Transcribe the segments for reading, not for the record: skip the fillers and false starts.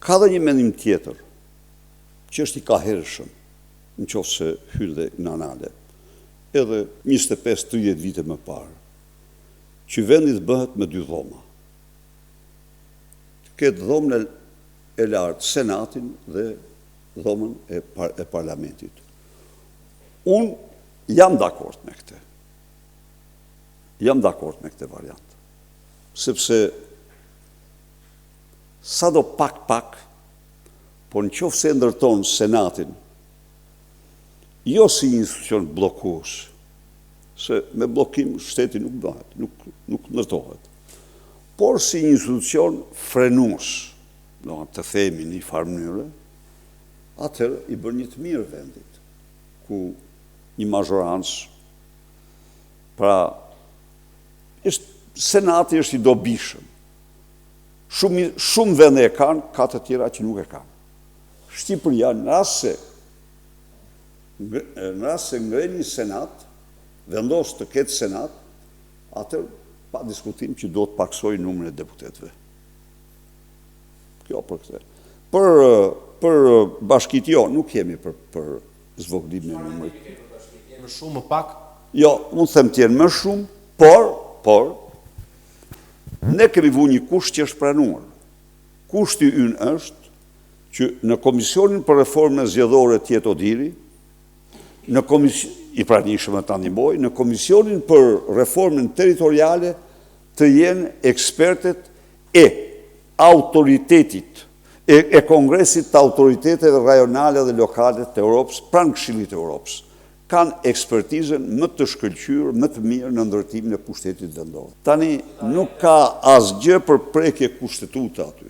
Ka dhe një mendim tjetër, që është i kahershëm, në qoftë se hyrë dhe në anale, edhe 25-30 vite më parë, që vendit bëhet me 2 dhoma. Këtë dhomën e lartë, senatin dhe dhomën e parlamentit. Unë jam dakord me këte. Jam dakord me këte variant. Sepse sa do pak, por në qoftë se ndërton senatin, jo si një institucion blokues, se me blokim shteti nuk bëhet, nuk ndërtohet, por si një institucion frenues, do të themi në një farë mënyrë, atëherë i bën një të mirë vendit, ku një mazhorancë, pra, senati është i dobishëm. Shumë vende e kanë, ka të tjera që nuk e kanë. Shqipëria në rast se ngre një senat, vendos të ketë senat, atër pa diskutim që do të paksoj numrin e deputetëve. Kjo për këtë. Për bashkit jo, nuk jemi për zvoglim e numrit. Më shumë, më pak? Jo, unë them tjenë më shumë, por, ne kemi vu një kusht që është pranuar. Kushti ynë është që në Komisionin për Reformën Zgjedhore tjetë Odiri, i pranishëm e Tani Boj, në Komisionin për Reformën Territoriale të jenë ekspertet e autoritetit, e Kongresit të autoriteteve rajonale dhe lokale të Europës, pranë Këshillit të Europës. Kanë ekspertizën më të shkëlqyrë, më të mirë në ndërtimin e pushtetit vendor. Tani, nuk ka asgjë për prekje kushtetuta aty.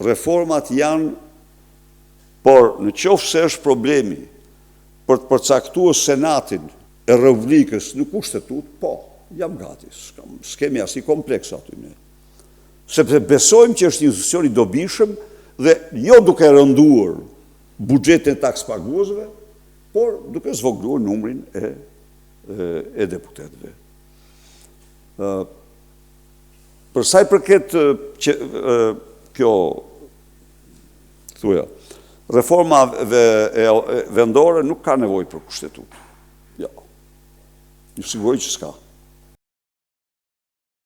Reformat janë, por në qoftë se është problemi për të përcaktuar senatin e Republikës në kushtetut, po, jam gati, s'kemi as i kompleks aty ne. Sepse besojmë që është një institucion i dobishëm dhe jo duke rënduar buxhetin e takspaguesve, por duke zvogluar numrin e deputetëve. Për sa i përket kjo, thuja, reformave vendore nuk ka nevojë për kushtetut. Jo. Ju siguroj që s'ka.